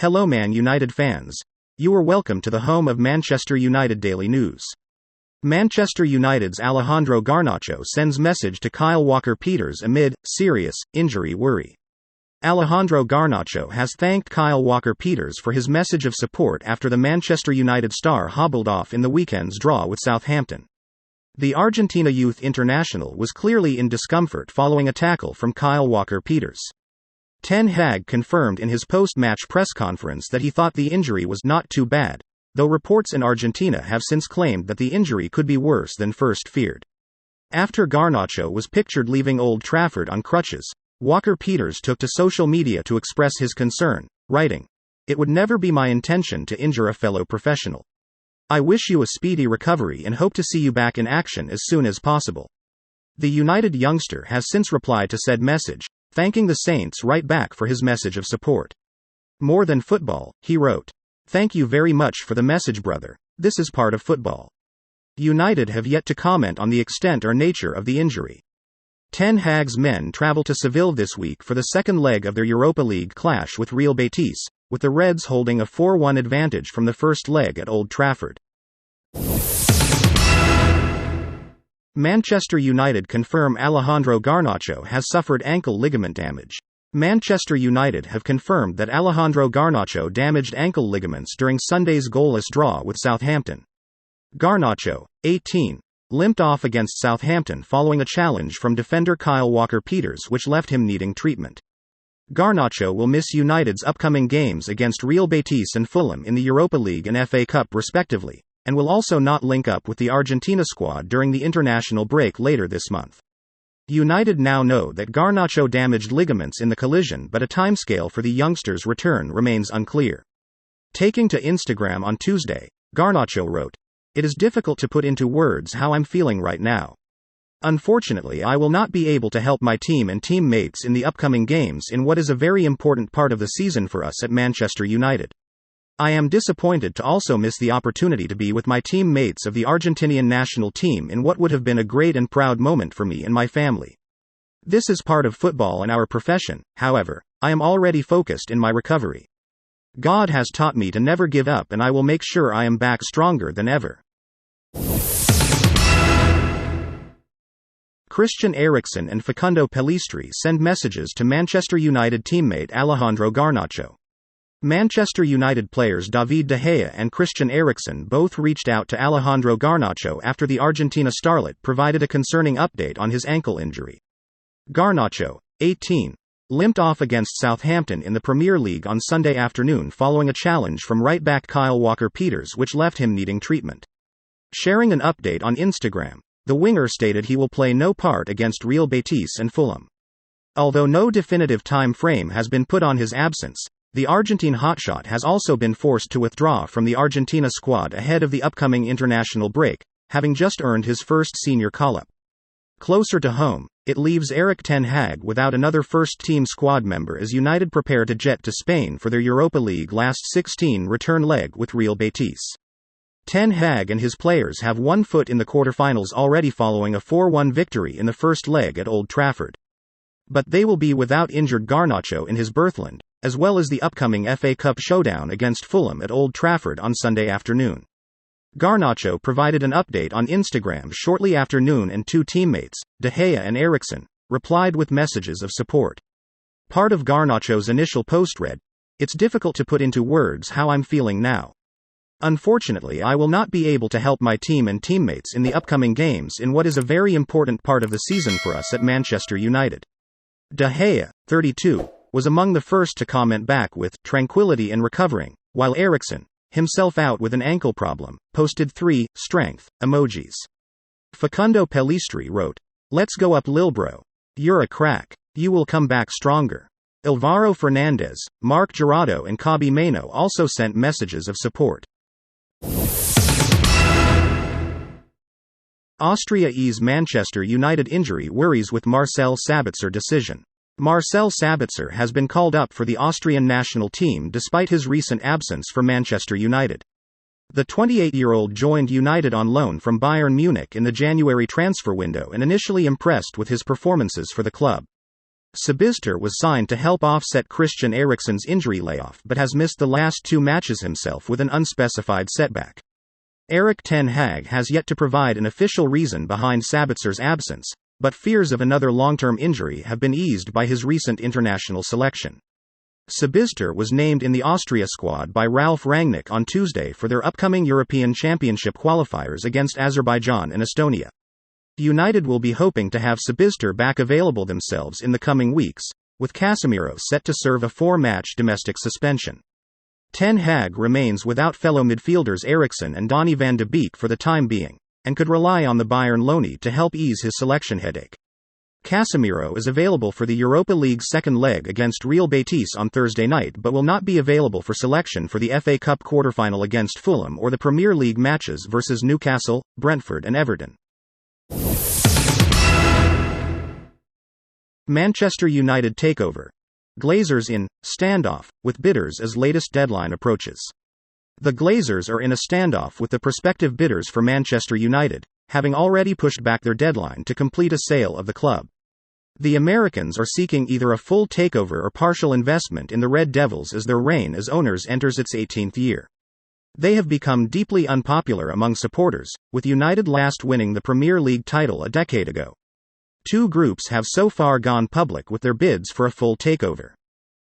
Hello Man United fans. You are welcome to the home of Manchester United Daily News. Manchester United's Alejandro Garnacho sends message to Kyle Walker-Peters amid serious injury worry. Alejandro Garnacho has thanked Kyle Walker-Peters for his message of support after the Manchester United star hobbled off in the weekend's draw with Southampton. The Argentina youth international was clearly in discomfort following a tackle from Kyle Walker-Peters. Ten Hag confirmed in his post-match press conference that he thought the injury was not too bad, though reports in Argentina have since claimed that the injury could be worse than first feared. After Garnacho was pictured leaving Old Trafford on crutches, Walker-Peters took to social media to express his concern, writing, "It would never be my intention to injure a fellow professional. I wish you a speedy recovery and hope to see you back in action as soon as possible." The United youngster has since replied to said message, thanking the Saints right back for his message of support. "More than football," he wrote. "Thank you very much for the message, brother. This is part of football." United have yet to comment on the extent or nature of the injury. Ten Hag's men travel to Seville this week for the second leg of their Europa League clash with Real Betis, with the Reds holding a 4-1 advantage from the first leg at Old Trafford. Manchester United confirm Alejandro Garnacho has suffered ankle ligament damage. Manchester United have confirmed that Alejandro Garnacho damaged ankle ligaments during Sunday's goalless draw with Southampton. Garnacho, 18, limped off against Southampton following a challenge from defender Kyle Walker-Peters which left him needing treatment. Garnacho will miss United's upcoming games against Real Betis and Fulham in the Europa League and FA Cup respectively, and will also not link up with the Argentina squad during the international break later this month. United now know that Garnacho damaged ligaments in the collision, but a timescale for the youngster's return remains unclear. Taking to Instagram on Tuesday, Garnacho wrote, "It is difficult to put into words how I'm feeling right now. Unfortunately, I will not be able to help my team and teammates in the upcoming games in what is a very important part of the season for us at Manchester United. I am disappointed to also miss the opportunity to be with my teammates of the Argentinian national team in what would have been a great and proud moment for me and my family. This is part of football and our profession, however, I am already focused in my recovery. God has taught me to never give up and I will make sure I am back stronger than ever." Christian Eriksen and Facundo Pellistri send messages to Manchester United teammate Alejandro Garnacho. Manchester United players David De Gea and Christian Eriksen both reached out to Alejandro Garnacho after the Argentina starlet provided a concerning update on his ankle injury. Garnacho, 18, limped off against Southampton in the Premier League on Sunday afternoon following a challenge from right-back Kyle Walker-Peters which left him needing treatment. Sharing an update on Instagram, the winger stated he will play no part against Real Betis and Fulham. Although no definitive time frame has been put on his absence, the Argentine hotshot has also been forced to withdraw from the Argentina squad ahead of the upcoming international break, having just earned his first senior call-up. Closer to home, it leaves Erik ten Hag without another first-team squad member as United prepare to jet to Spain for their Europa League last 16 return leg with Real Betis. Ten Hag and his players have one foot in the quarterfinals already following a 4-1 victory in the first leg at Old Trafford. But they will be without injured Garnacho in his birthland, as well as the upcoming FA Cup showdown against Fulham at Old Trafford on Sunday afternoon. Garnacho provided an update on Instagram shortly after noon and two teammates, De Gea and Eriksen, replied with messages of support. Part of Garnacho's initial post read, "It's difficult to put into words how I'm feeling now. Unfortunately, I will not be able to help my team and teammates in the upcoming games in what is a very important part of the season for us at Manchester United." De Gea, 32, was among the first to comment back with "tranquility and recovering," while Eriksen, himself out with an ankle problem, posted 3 strength emojis. Facundo Pellistri wrote, "Let's go up Lil bro. You're a crack. You will come back stronger." Alvaro Fernandez, Marc Jurado and Kobbie Mainoo also sent messages of support. Austria ease Manchester United injury worries with Marcel Sabitzer decision. Marcel Sabitzer has been called up for the Austrian national team despite his recent absence for Manchester United. The 28-year-old joined United on loan from Bayern Munich in the January transfer window and initially impressed with his performances for the club. Sabitzer was signed to help offset Christian Eriksen's injury layoff but has missed the last 2 matches himself with an unspecified setback. Erik ten Hag has yet to provide an official reason behind Sabitzer's absence, but fears of another long-term injury have been eased by his recent international selection. Sabitzer was named in the Austria squad by Ralf Rangnick on Tuesday for their upcoming European Championship qualifiers against Azerbaijan and Estonia. United will be hoping to have Sabitzer back available themselves in the coming weeks, with Casemiro set to serve a 4-match domestic suspension. Ten Hag remains without fellow midfielders Eriksen and Donny van de Beek for the time being, and could rely on the Bayern loanee to help ease his selection headache. Casemiro is available for the Europa League's second leg against Real Betis on Thursday night but will not be available for selection for the FA Cup quarter-final against Fulham or the Premier League matches versus Newcastle, Brentford and Everton. Manchester United takeover. Glazers in standoff with bidders as latest deadline approaches. The Glazers are in a standoff with the prospective bidders for Manchester United, having already pushed back their deadline to complete a sale of the club. The Americans are seeking either a full takeover or partial investment in the Red Devils as their reign as owners enters its 18th year. They have become deeply unpopular among supporters, with United last winning the Premier League title a decade ago. 2 groups have so far gone public with their bids for a full takeover.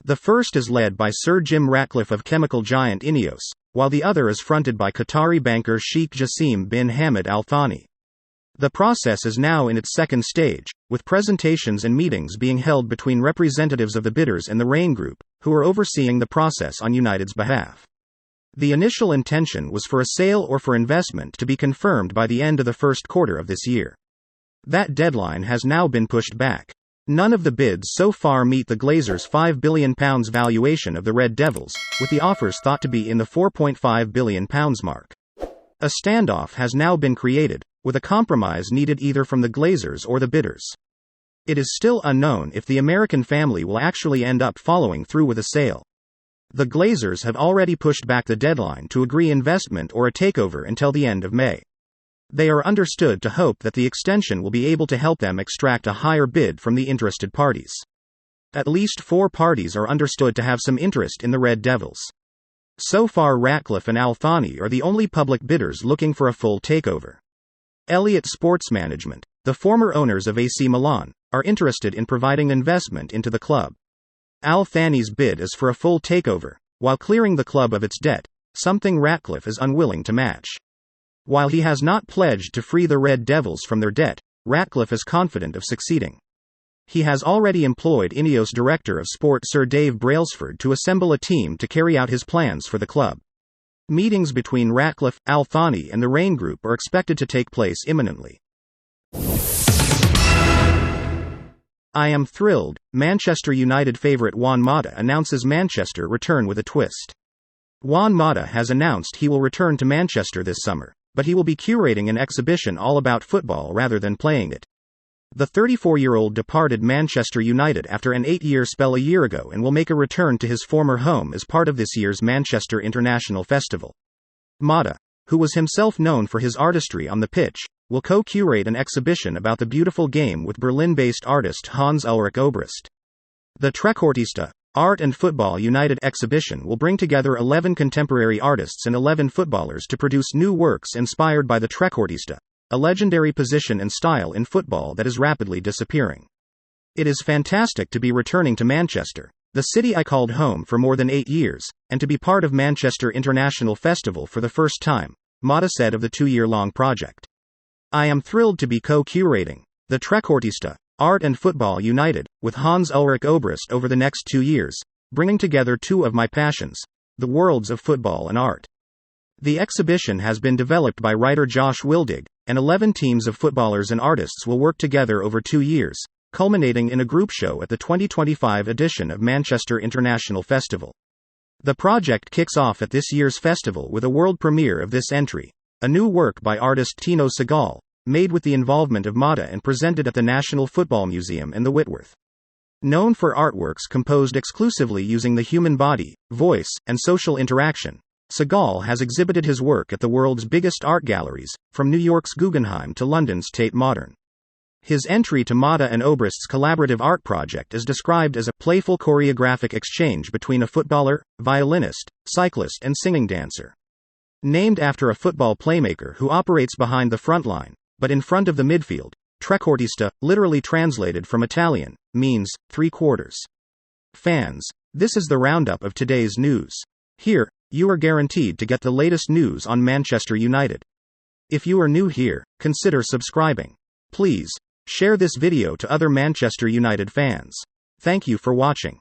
The first is led by Sir Jim Ratcliffe of chemical giant Ineos, while the other is fronted by Qatari banker Sheikh Jassim bin Hamad Al Thani. The process is now in its second stage, with presentations and meetings being held between representatives of the bidders and the Rain Group, who are overseeing the process on United's behalf. The initial intention was for a sale or for investment to be confirmed by the end of the first quarter of this year. That deadline has now been pushed back. None of the bids so far meet the Glazers' £5 billion valuation of the Red Devils, with the offers thought to be in the £4.5 billion mark. A standoff has now been created, with a compromise needed either from the Glazers or the bidders. It is still unknown if the American family will actually end up following through with a sale. The Glazers have already pushed back the deadline to agree investment or a takeover until the end of May. They are understood to hope that the extension will be able to help them extract a higher bid from the interested parties. At least 4 parties are understood to have some interest in the Red Devils. So far Ratcliffe and Al Thani are the only public bidders looking for a full takeover. Elliott Sports Management, the former owners of AC Milan, are interested in providing investment into the club. Al Thani's bid is for a full takeover, while clearing the club of its debt, something Ratcliffe is unwilling to match. While he has not pledged to free the Red Devils from their debt, Ratcliffe is confident of succeeding. He has already employed Ineos Director of Sport Sir Dave Brailsford to assemble a team to carry out his plans for the club. Meetings between Ratcliffe, Al Thani and the Rain Group are expected to take place imminently. I am thrilled. Manchester United favourite Juan Mata announces Manchester return with a twist. Juan Mata has announced he will return to Manchester this summer, but he will be curating an exhibition all about football rather than playing it. The 34-year-old departed Manchester United after an 8-year spell a year ago and will make a return to his former home as part of this year's Manchester International Festival. Mata, who was himself known for his artistry on the pitch, will co-curate an exhibition about the beautiful game with Berlin-based artist Hans-Ulrich Obrist. The Trequartista, Art and Football United exhibition will bring together 11 contemporary artists and 11 footballers to produce new works inspired by the Trequartista, a legendary position and style in football that is rapidly disappearing. It is fantastic to be returning to Manchester, the city I called home for more than 8 years, and to be part of Manchester International Festival for the first time, Mata said of the 2-year-long project. I am thrilled to be co-curating the Trequartista, Art and Football United, with Hans-Ulrich Obrist over the next 2 years, bringing together 2 of my passions, the worlds of football and art. The exhibition has been developed by writer Josh Wildig, and 11 teams of footballers and artists will work together over 2 years, culminating in a group show at the 2025 edition of Manchester International Festival. The project kicks off at this year's festival with a world premiere of this entry, a new work by artist Tino Segal, made with the involvement of Mata and presented at the National Football Museum and the Whitworth. Known for artworks composed exclusively using the human body, voice, and social interaction, Segal has exhibited his work at the world's biggest art galleries, from New York's Guggenheim to London's Tate Modern. His entry to Mata and Obrist's collaborative art project is described as a playful choreographic exchange between a footballer, violinist, cyclist, and singing dancer. Named after a football playmaker who operates behind the front line, but in front of the midfield, trequartista, literally translated from Italian, means 3/4. Fans, this is the roundup of today's news. Here, you are guaranteed to get the latest news on Manchester United. If you are new here, consider subscribing. Please, share this video to other Manchester United fans. Thank you for watching.